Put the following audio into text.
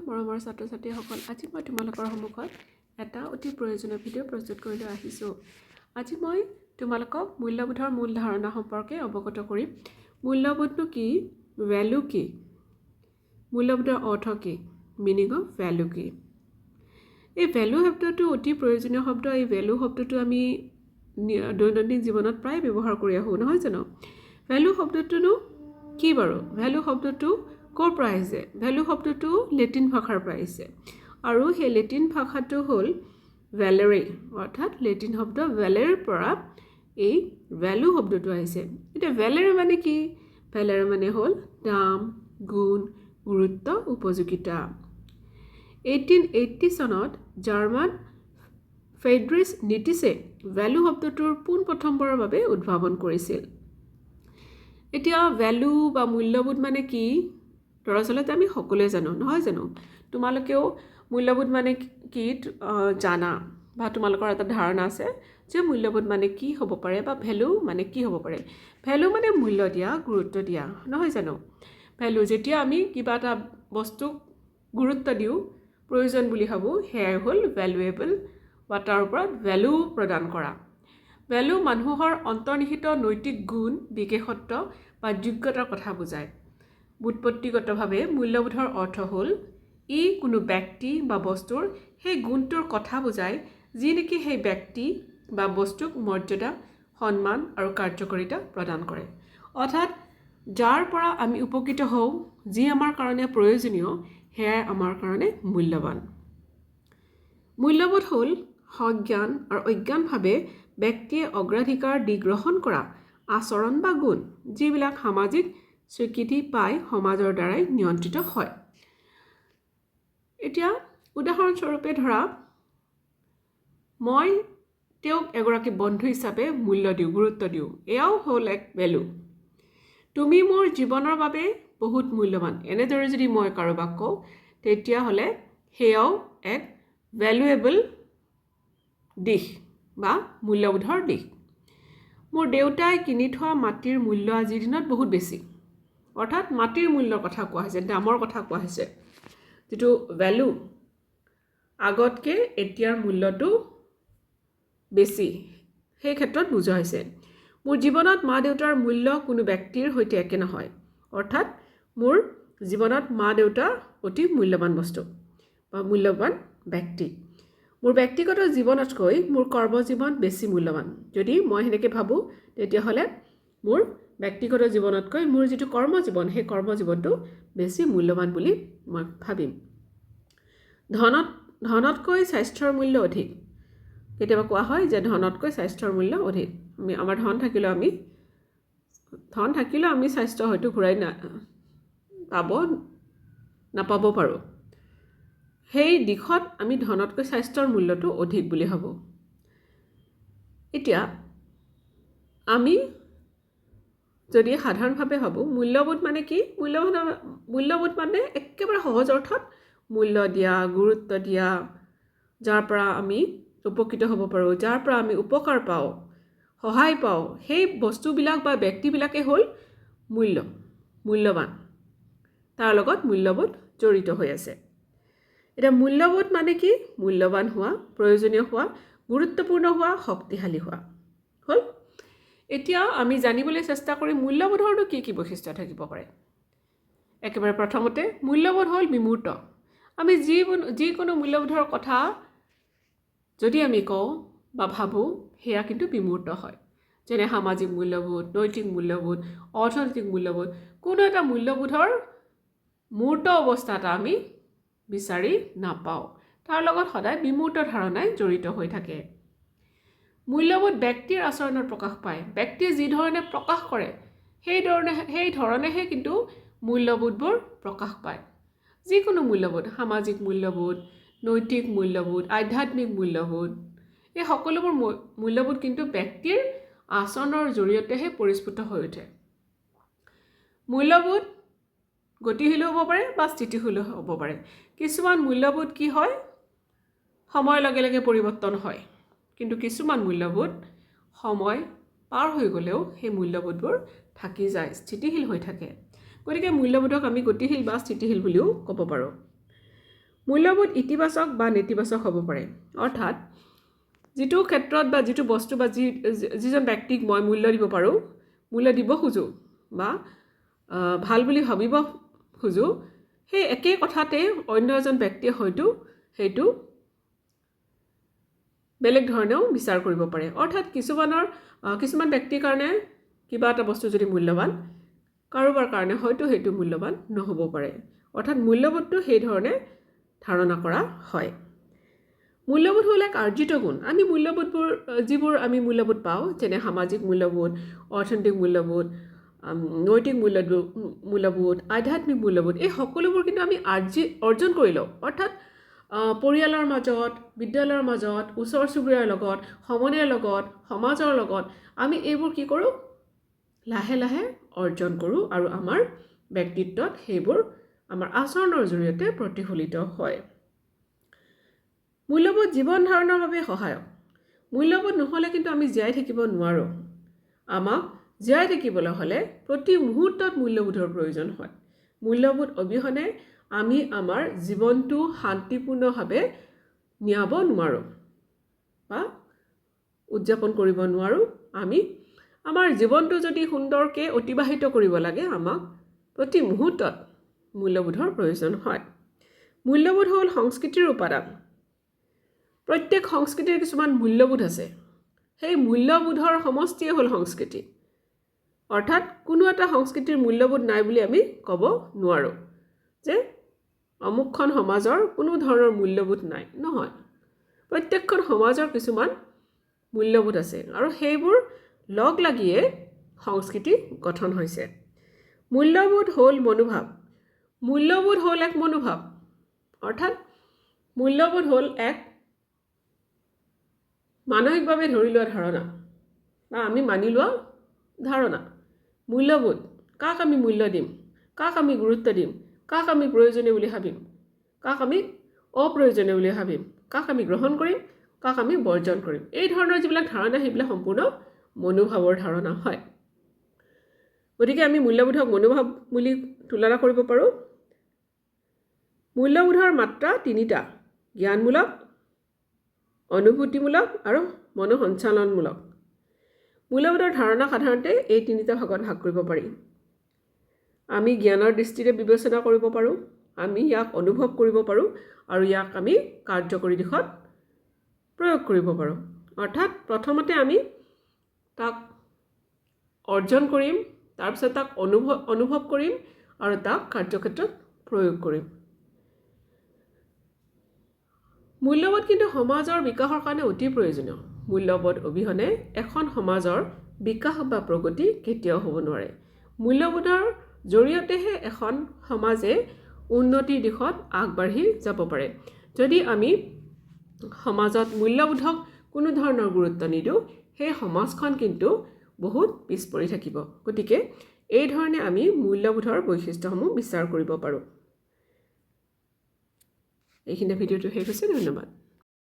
মৰমৰ ছাত্ৰ ছাত্ৰীসকল, আজি মই তোমালোকৰ সন্মুখত এটা অতি প্ৰয়োজনীয় ভিডিঅ' প্ৰস্তুত কৰি লৈ আহিছোঁ। আজি মই তোমালোকক মূল্যবোধৰ মূল ধাৰণা সম্পৰ্কে অৱগত কৰিম। মূল্যবোধনো কি, ভ্যালু কি, মূল্যবোধৰ অৰ্থ কি, মিনিং অফ ভ্যালু কি। এই ভ্যালু শব্দটো অতি প্ৰয়োজনীয় শব্দ। এই ভ্যালু শব্দটো আমি দৈনন্দিন জীৱনত প্ৰায় ব্যৱহাৰ কৰি আহোঁ, নহয় জানো? ভ্যালু শব্দটোনো কি বাৰু? ভ্যালু শব্দটো ক'ৰ পৰা আহিছে? ভ্যালু শব্দটো লেটিন ভাষাৰ পৰা আহিছে আৰু সেই লেটিন ভাষাটো হ'ল ভ্যালেৰে, অৰ্থাৎ লেটিন শব্দ ভ্যালেৰ পৰা এই ভ্যালু শব্দটো আহিছে। এতিয়া ভ্যালেৰে মানে কি? ভ্যালেৰে মানে হ'ল দাম, গুণ, গুৰুত্ব, উপযোগিতা। 1880 চনত জাৰ্মান ফ্ৰেডৰিচ নিটিছে ভ্যালু শব্দটোৰ পোনপ্ৰথমবাৰৰ বাবে উদ্ভাৱন কৰিছিল। এতিয়া ভ্যালু বা মূল্যবোধ মানে কি? দৰাচলতে আমি সকলোৱে জানো, নহয় জানো? তোমালোকেও মূল্যবোধ মানে কি জানা বা তোমালোকৰ এটা ধাৰণা আছে যে মূল্যবোধ মানে কি হ'ব পাৰে বা ভ্যালু মানে কি হ'ব পাৰে। ভ্যালু মানে মূল্য দিয়া, গুৰুত্ব দিয়া, নহয় জানো? ভ্যালু যেতিয়া আমি কিবা এটা বস্তুক গুৰুত্ব দিওঁ, প্ৰয়োজন বুলি ভাবোঁ, সেয়াই হ'ল ভ্যালুৱেবল বা তাৰ ওপৰত ভ্যালু প্ৰদান কৰা। ভ্যালু মানুহৰ অন্তৰ্নিহিত নৈতিক গুণ, বিশেষত্ব বা যোগ্যতাৰ কথা বুজায়। বুৎপত্তিগতভাৱে মূল্যবোধৰ অৰ্থ হ'ল ই কোনো ব্যক্তি বা বস্তুৰ সেই গুণটোৰ কথা বুজায় যি নেকি সেই ব্যক্তি বা বস্তুক মৰ্যাদা, সন্মান আৰু কাৰ্যকাৰিতা প্ৰদান কৰে। অৰ্থাৎ যাৰ পৰা আমি উপকৃত হওঁ, যি আমাৰ কাৰণে প্ৰয়োজনীয়, সেয়াই আমাৰ কাৰণে মূল্যৱান। মূল্যবোধ হ'ল সজ্ঞান আৰু অজ্ঞানভাৱে ব্যক্তিয়ে অগ্ৰাধিকাৰ দি গ্ৰহণ কৰা আচৰণ বা গুণ, যিবিলাক সামাজিক স্বীকৃতি পাই সমাজৰ দ্বাৰাই নিয়ন্ত্ৰিত হয়। এতিয়া উদাহৰণস্বৰূপে ধৰা, মই তেওঁক এগৰাকী বন্ধু হিচাপে মূল্য দিওঁ, গুৰুত্ব দিওঁ, এয়াও হ'ল এক ভ্যালু। তুমি মোৰ জীৱনৰ বাবে বহুত মূল্যৱান, এনেদৰে যদি মই কাৰোবাক কওঁ, তেতিয়াহ'লে সেয়াও এক ভ্যালুৱেবল দিশ বা মূল্যবোধৰ দিশ। মোৰ দেউতাই কিনি থোৱা মাটিৰ মূল্য আজিৰ দিনত বহুত বেছি, অৰ্থাৎ মাটিৰ মূল্যৰ কথা কোৱা হৈছে, দামৰ কথা কোৱা হৈছে। যিটো ভ্যালু, আগতকৈ এতিয়াৰ মূল্যটো বেছি, সেই ক্ষেত্ৰত বুজোৱা হৈছে। মোৰ জীৱনত মা দেউতাৰ মূল্য কোনো ব্যক্তিৰ সৈতে একে নহয়, অৰ্থাৎ মোৰ জীৱনত মা দেউতা অতি মূল্যৱান বস্তু বা মূল্যৱান ব্যক্তি। মোৰ ব্যক্তিগত জীৱনতকৈ মোৰ কৰ্মজীৱন বেছি মূল্যৱান। যদি মই সেনেকৈ ভাবোঁ, তেতিয়াহ'লে মোৰ ব্যক্তিগত জীৱনতকৈ মোৰ যিটো কৰ্মজীৱন, সেই কৰ্মজীৱনটো বেছি মূল্যৱান বুলি মই ভাবিম। ধনতকৈ স্বাস্থ্যৰ মূল্য অধিক। কেতিয়াবা কোৱা হয় যে ধনতকৈ স্বাস্থ্যৰ মূল্য অধিক। আমাৰ ধন থাকিলেও আমি স্বাস্থ্য হয়তো ঘূৰাই নাপাব পাৰোঁ। সেই দিশত আমি ধনতকৈ স্বাস্থ্যৰ মূল্যটো অধিক বুলি ভাবোঁ। এতিয়া আমি যদি সাধাৰণভাৱে ভাবোঁ মূল্যবোধ মানে কি? মূল্যবোধ মানে একেবাৰে সহজ অৰ্থত মূল্য দিয়া, গুৰুত্ব দিয়া, যাৰ পৰা আমি উপকৃত হ'ব পাৰোঁ, যাৰ পৰা আমি উপকাৰ পাওঁ, সহায় পাওঁ, সেই বস্তুবিলাক বা ব্যক্তিবিলাকে হ'ল মূল্যৱান। তাৰ লগত মূল্যবোধ জড়িত হৈ আছে। এতিয়া মূল্যবোধ মানে কি? মূল্যৱান হোৱা, প্ৰয়োজনীয় হোৱা, গুৰুত্বপূৰ্ণ হোৱা, শক্তিশালী হোৱা হ'ল। এতিয়া আমি জানিবলৈ চেষ্টা কৰিম মূল্যবোধৰনো কি কি বৈশিষ্ট্য থাকিব পাৰে। একেবাৰে প্ৰথমতে মূল্যবোধ হ'ল বিমূৰ্ত। আমি যিকোনো মূল্যবোধৰ কথা যদি আমি কওঁ বা ভাবোঁ, সেয়া কিন্তু বিমূৰ্ত হয়। যেনে সামাজিক মূল্যবোধ, নৈতিক মূল্যবোধ, অৰ্থনৈতিক মূল্যবোধ। কোনো এটা মূল্যবোধৰ মূৰ্ত অৱস্থা এটা আমি বিচাৰি নাপাওঁ। তাৰ লগত সদায় বিমূৰ্ত ধাৰণাই জড়িত হৈ থাকে। মূল্যবোধ ব্যক্তিৰ আচৰণত প্ৰকাশ পায়। ব্যক্তিয়ে যি ধৰণে প্ৰকাশ কৰে, সেই ধৰণেহে কিন্তু মূল্যবোধবোৰ প্ৰকাশ পায়। যিকোনো মূল্যবোধ, সামাজিক মূল্যবোধ, নৈতিক মূল্যবোধ, আধ্যাত্মিক মূল্যবোধ, এই সকলোবোৰ মূল্যবোধ কিন্তু ব্যক্তিৰ আচৰণৰ জৰিয়তেহে পৰিস্ফুট হৈ উঠে। মূল্যবোধ গতিশীলো হ'ব পাৰে বা স্থিতিশীলো হ'ব পাৰে। কিছুমান মূল্যবোধ কি হয়, সময়ৰ লগে লগে পৰিৱৰ্তন হয়, কিন্তু কিছুমান মূল্যবোধ সময় পাৰ হৈ গ'লেও সেই মূল্যবোধবোৰ থাকি যায়, স্থিতিশীল হৈ থাকে। গতিকে মূল্যবোধক আমি গতিশীল বা স্থিতিশীল বুলিও ক'ব পাৰোঁ। মূল্যবোধ ইতিবাচক বা নেতিবাচক হ'ব পাৰে অৰ্থাৎ যিটো ক্ষেত্ৰত বা যিটো বস্তু বা যিজন ব্যক্তিক মই মূল্য দিব পাৰোঁ মূল্য দিব খোজোঁ বা ভাল বুলি ভাবিব খোজোঁ সেই একে কথাতে অন্য এজন ব্যক্তিয়ে হয়তো সেইটো বেলেগ ধৰণেও বিচাৰ কৰিব পাৰে অৰ্থাৎ কিছুমান ব্যক্তিৰ কাৰণে কিবা এটা বস্তু যদি মূল্যৱান কাৰোবাৰ কাৰণে হয়তো সেইটো মূল্যৱান নহ'ব পাৰে অৰ্থাৎ মূল্যবোধটো সেই ধৰণে ধাৰণা কৰা হয় মূল্যবোধ হ'ল এক আৰ্জিত গুণ আমি মূল্যবোধবোৰ যিবোৰ আমি মূল্যবোধ পাওঁ যেনে সামাজিক মূল্যবোধ অৰ্থনৈতিক মূল্যবোধ নৈতিক মূল্যবোধ আধ্যাত্মিক মূল্যবোধ এই সকলোবোৰ কিন্তু আমি অৰ্জন কৰি লওঁ অৰ্থাৎ পৰিয়ালৰ মাজত বিদ্যালয়ৰ মাজত ওচৰ চুবুৰীয়াৰ লগত সমনীয়াৰ লগত সমাজৰ লগত আমি এইবোৰ কি কৰোঁ লাহে লাহে অৰ্জন কৰোঁ আৰু আমাৰ ব্যক্তিত্বত সেইবোৰ আমাৰ আচৰণৰ জৰিয়তে প্ৰতিফলিত হয় মূল্যবোধ জীৱন ধাৰণৰ বাবে সহায়ক মূল্যবোধ নহ'লে কিন্তু আমি জীয়াই থাকিব নোৱাৰোঁ আমাক জীয়াই থাকিবলৈ হ'লে প্ৰতি মুহূৰ্তত মূল্যবোধৰ প্ৰয়োজন হয় মূল্যবোধ অবিহনে আমি আমাৰ জীৱনটো শান্তিপূৰ্ণভাৱে নিয়াব নোৱাৰোঁ বা উদযাপন কৰিব নোৱাৰোঁ আমি আমাৰ জীৱনটো যদি সুন্দৰকৈ অতিবাহিত কৰিব লাগে আমাক প্ৰতি মুহূৰ্তত মূল্যবোধৰ প্ৰয়োজন হয় মূল্যবোধ হ'ল সংস্কৃতিৰ উপাদান প্ৰত্যেক সংস্কৃতিৰ কিছুমান মূল্যবোধ আছে সেই মূল্যবোধৰ সমষ্টিয়ে হ'ল সংস্কৃতি অৰ্থাৎ কোনো এটা সংস্কৃতিৰ মূল্যবোধ নাই বুলি আমি ক'ব নোৱাৰোঁ যে অমুকখন সমাজৰ কোনো ধৰণৰ মূল্যবোধ নাই নহয় প্ৰত্যেকখন সমাজৰ কিছুমান মূল্যবোধ আছে আৰু সেইবোৰ লগ লাগিয়ে সংস্কৃতি গঠন হৈছে মূল্যবোধ হ'ল মনোভাৱ মূল্যবোধ হ'ল এক মনোভাৱ অৰ্থাৎ মূল্যবোধ হ'ল এক মানসিকভাৱে ধৰি লোৱা ধাৰণা বা আমি মানি লোৱা ধাৰণা মূল্যবোধ কাক আমি মূল্য দিম কাক আমি গুৰুত্ব দিম কাক আমি প্ৰয়োজনীয় বুলি ভাবিম কাক আমি অপ্ৰয়োজনীয় বুলি ভাবিম কাক আমি গ্ৰহণ কৰিম কাক আমি বৰ্জন কৰিম এই ধৰণৰ যিবিলাক ধাৰণা সেইবিলাক সম্পূৰ্ণ মনোভাৱৰ ধাৰণা হয় গতিকে আমি মূল্যবোধক মনোভাৱ বুলি তুলনা কৰিব পাৰোঁ মূল্যবোধৰ মাত্ৰা তিনিটা জ্ঞানমূলক অনুভূতিমূলক আৰু মনোসঞ্চালনমূলক মূল্যবোধৰ ধাৰণা সাধাৰণতে এই তিনিটা ভাগত ভাগ কৰিব পাৰি আমি জ্ঞানৰ দৃষ্টিৰে বিবেচনা কৰিব পাৰোঁ আমি ইয়াক অনুভৱ কৰিব পাৰোঁ আৰু ইয়াক আমি কাৰ্যকৰী দিশত প্ৰয়োগ কৰিব পাৰোঁ অৰ্থাৎ প্ৰথমতে আমি তাক অৰ্জন কৰিম তাৰপিছত তাক অনুভৱ কৰিম আৰু তাক কাৰ্যক্ষেত্ৰত প্ৰয়োগ কৰিম মূল্যবোধ কিন্তু সমাজৰ বিকাশৰ কাৰণে অতি প্ৰয়োজনীয় মূল্যবোধ অবিহনে এখন সমাজৰ বিকাশ বা প্ৰগতি কেতিয়াও হ'ব নোৱাৰে মূল্যবোধৰ জৰিয়তেহে এখন সমাজে উন্নতিৰ দিশত আগবাঢ়ি যাব পাৰে যদি আমি সমাজত মূল্যবোধক কোনো ধৰণৰ গুৰুত্ব নিদিওঁ সেই সমাজখন কিন্তু বহুত পিছ পৰি থাকিব গতিকে এই ধৰণে আমি মূল্যবোধৰ বৈশিষ্ট্যসমূহ বিচাৰ কৰিব পাৰোঁ এইখিনি ভিডিঅ'টো শেষ হৈছে ধন্যবাদ